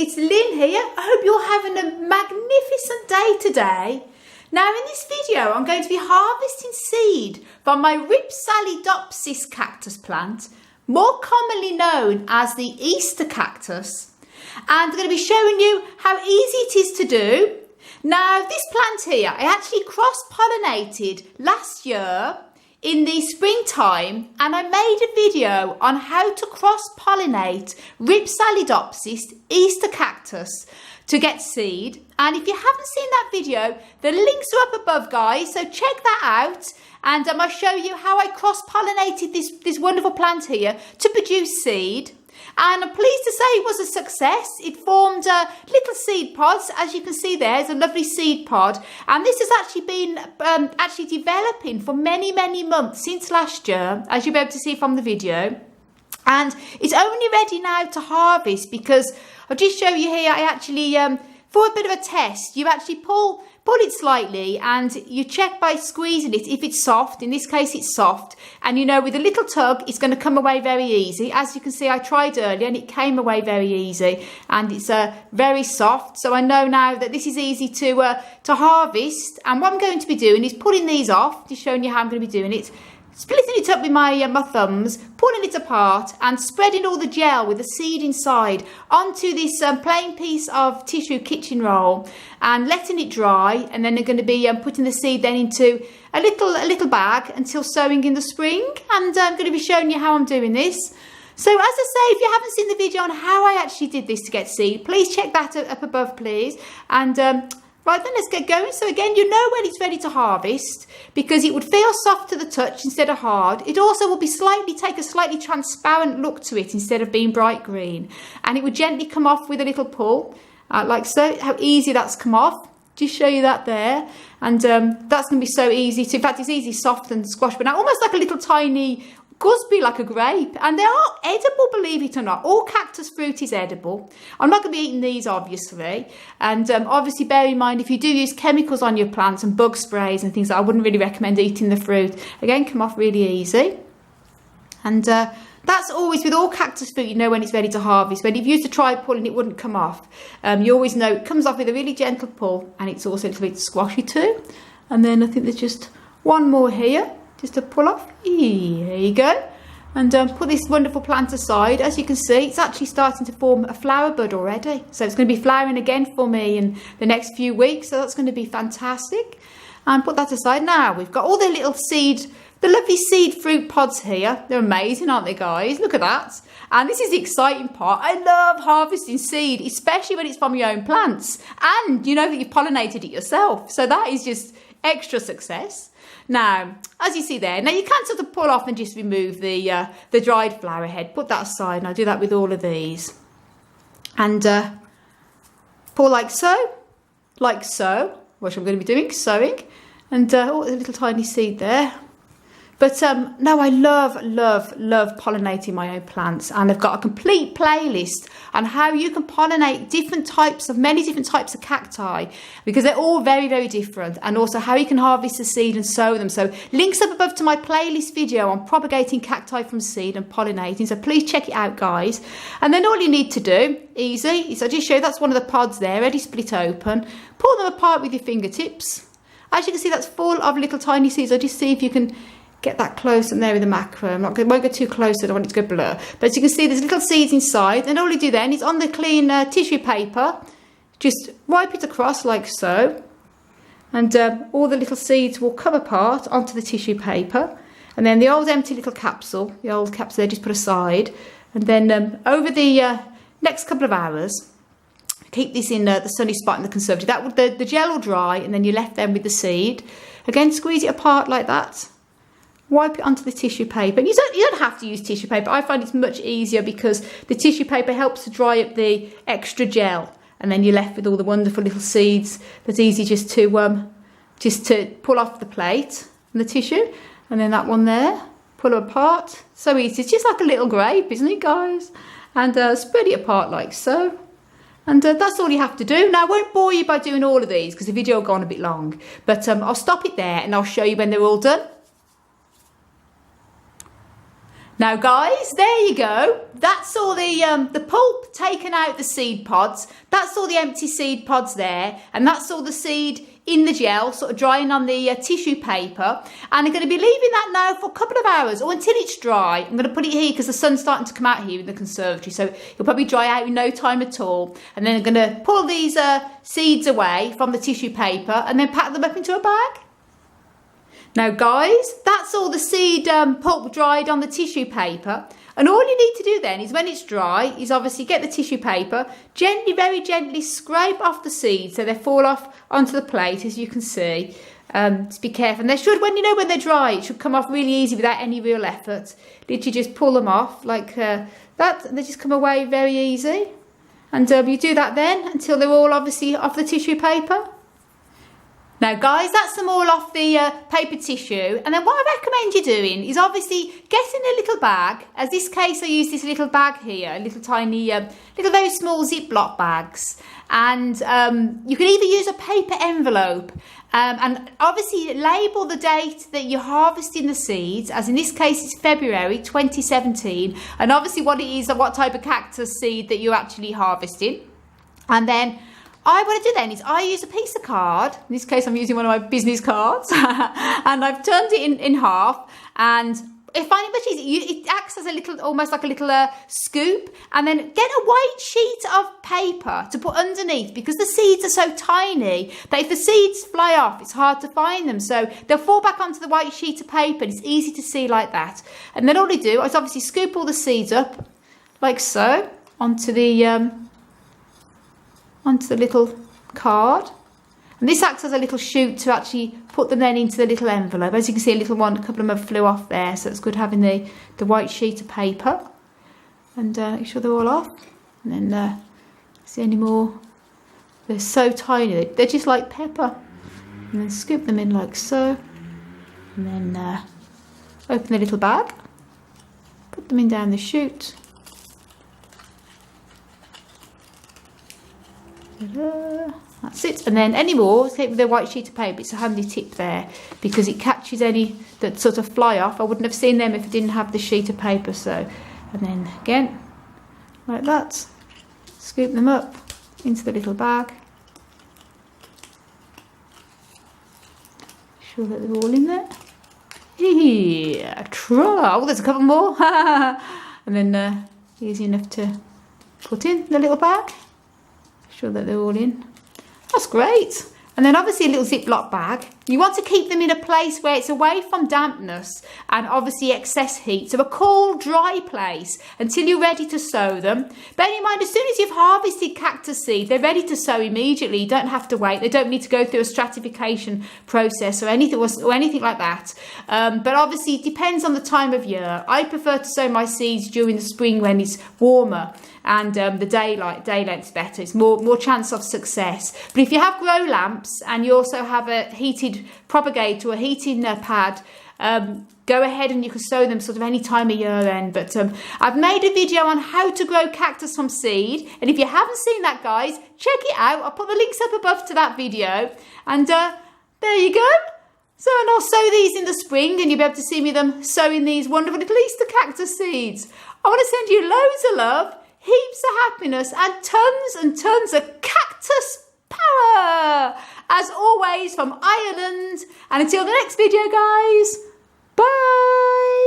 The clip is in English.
it's Lynn here. I hope you're having a magnificent day today. Now in this video I'm going to be harvesting seed from my Rhipsalidopsis Cactus plant, more commonly known as the Easter Cactus. And I'm going to be showing you how easy it is to do. Now this plant here, I actually cross-pollinated last year in the springtime, and I made a video on how to cross-pollinate Rhipsalidopsis Easter Cactus to get seed. And if you haven't seen that video, the links are up above, guys, so check that out. And I'll show you how I cross-pollinated this wonderful plant here to produce seed. And I'm pleased to say it was a success. It formed little seed pods. As you can see there's a lovely seed pod. And this has actually been developing for many months since last year, as you'll be able to see from the video. And it's only ready now to harvest because I'll just show you here. I actually, for a bit of a test, you actually pull it slightly and you check by squeezing it if it's soft. In this case it's soft, and you know with a little tug it's going to come away very easy. As you can see, I tried earlier and it came away very easy, and it's very soft, so I know now that this is easy to harvest. And what I'm going to be doing is pulling these off, just showing you how I'm going to be doing it. Splitting it up with my thumbs, pulling it apart and spreading all the gel with the seed inside onto this plain piece of tissue kitchen roll and letting it dry. And then they're going to be putting the seed then into a little bag until sowing in the spring. And I'm going to be showing you how I'm doing this. So as I say, if you haven't seen the video on how I actually did this to get seed, please check that up above, please. And right then, let's get going. So again, you know when it's ready to harvest because it would feel soft to the touch instead of hard. It also will be take a slightly transparent look to it instead of being bright green. And it would gently come off with a little pull, like so. How easy that's come off. Just show you that there. And that's going to be so easy to, in fact, it's easy, soft and squash, but now almost like a little tiny gooseberry, like a grape. And they are edible, believe it or not. All cactus fruit is edible. I'm not going to be eating these, obviously. And obviously bear in mind, if you do use chemicals on your plants and bug sprays and things, I wouldn't really recommend eating the fruit. Again, come off really easy. And that's always with all cactus fruit, you know when it's ready to harvest. When if you used to try pulling, it wouldn't come off. You always know it comes off with a really gentle pull, and it's also a little bit squashy too. And then I think there's just one more here, just to pull off. Here you go. And put this wonderful plant aside. As you can see, it's actually starting to form a flower bud already. So it's going to be flowering again for me in the next few weeks. So that's going to be fantastic. And put that aside. Now we've got all the little seed, the lovely seed fruit pods here. They're amazing, aren't they, guys? Look at that. And this is the exciting part. I love harvesting seed, especially when it's from your own plants. And you know that you've pollinated it yourself. So that is just extra success. Now, as you see there, now you can sort of pull off and just remove the dried flower head. Put that aside, and I'll do that with all of these. And pull like so, which I'm going to be doing, sowing. And oh, there's a little tiny seed there. But no, I love pollinating my own plants, and I've got a complete playlist on how you can pollinate many different types of cacti, because they're all very different, and also how you can harvest the seed and sow them. So links up above to my playlist video on propagating cacti from seed and pollinating, so please check it out, guys. And then all you need to do, easy, is I just show you that's one of the pods there, already split open. Pull them apart with your fingertips. As you can see, that's full of little tiny seeds. I'll just see if you can get that close in there with the macro. I won't go too close, I don't want it to go blur. But as you can see, there's little seeds inside. And all you do then is on the clean tissue paper, just wipe it across like so. And all the little seeds will come apart onto the tissue paper. And then the old empty little capsule, there, just put aside. And then over the next couple of hours, keep this in the sunny spot in the conservatory. The gel will dry, and then you're left then with the seed. Again, squeeze it apart like that. Wipe it onto the tissue paper. And you don't have to use tissue paper. I find it's much easier because the tissue paper helps to dry up the extra gel, and then you're left with all the wonderful little seeds. That's easy just to pull off the plate and the tissue. And then that one there, pull them apart. So easy. It's just like a little grape, isn't it, guys? And spread it apart like so. And that's all you have to do. Now, I won't bore you by doing all of these because the video will go on a bit long. But I'll stop it there and I'll show you when they're all done. Now guys, there you go. That's all the pulp taken out the seed pods. That's all the empty seed pods there. And that's all the seed in the gel, sort of drying on the tissue paper. And I'm going to be leaving that now for a couple of hours or until it's dry. I'm going to put it here because the sun's starting to come out here in the conservatory. So it'll probably dry out in no time at all. And then I'm going to pull these seeds away from the tissue paper and then pack them up into a bag. Now guys, that's all the seed pulp dried on the tissue paper. And all you need to do then is when it's dry, is obviously get the tissue paper, gently, very gently scrape off the seeds so they fall off onto the plate, as you can see. Just be careful. And they should, when they're dry, it should come off really easy without any real effort. Literally just pull them off like that. They just come away very easy. And you do that then until they're all obviously off the tissue paper. Now guys, that's them all off the paper tissue. And then what I recommend you doing is obviously getting a little bag. As this case, I use this little bag here, little tiny, little very small Ziploc bags. And you can either use a paper envelope and obviously label the date that you're harvesting the seeds, as in this case it's February 2017. And obviously what it is and what type of cactus seed that you're actually harvesting. And then what I do then is I use a piece of card. In this case, I'm using one of my business cards. And I've turned it in half. And I find it much easier. It acts as a little, almost like a little scoop. And then get a white sheet of paper to put underneath, because the seeds are so tiny that if the seeds fly off, it's hard to find them. So they'll fall back onto the white sheet of paper. And it's easy to see like that. And then all I do is obviously scoop all the seeds up, like so, onto the little card. And this acts as a little chute to actually put them then into the little envelope. As you can see, a little one, a couple of them flew off there, so it's good having the white sheet of paper. And make sure they're all off. And then see any more? They're so tiny, they're just like pepper. And then scoop them in like so. And then open the little bag, put them in down the chute. That's it. And then any more, take with the white sheet of paper. It's a handy tip there because it catches any that sort of fly off. I wouldn't have seen them if I didn't have the sheet of paper. So, and then again, like that, scoop them up into the little bag. Sure that they're all in there. Yeah, try. Oh, there's a couple more. And then easy enough to put in the little bag. Sure that they're all in. That's great. And then obviously a little Ziploc bag. You want to keep them in a place where it's away from dampness and obviously excess heat. So a cool, dry place until you're ready to sow them. Bear in mind, as soon as you've harvested cactus seed, they're ready to sow immediately. You don't have to wait. They don't need to go through a stratification process or anything like that. But obviously it depends on the time of year. I prefer to sow my seeds during the spring when it's warmer and the day length's better. It's more chance of success. But if you have grow lamps and you also have a heated propagator or a heating pad, go ahead and you can sow them sort of any time of year then. But I've made a video on how to grow cactus from seed, and if you haven't seen that, guys, check it out. I'll put the links up above to that video. And there you go. So, and I'll sow these in the spring, and you'll be able to see me sowing these wonderful little Easter cactus seeds. I want to send you loads of love, heaps of happiness, and tons of cactus power. As always, from Ireland. And until the next video, guys, bye.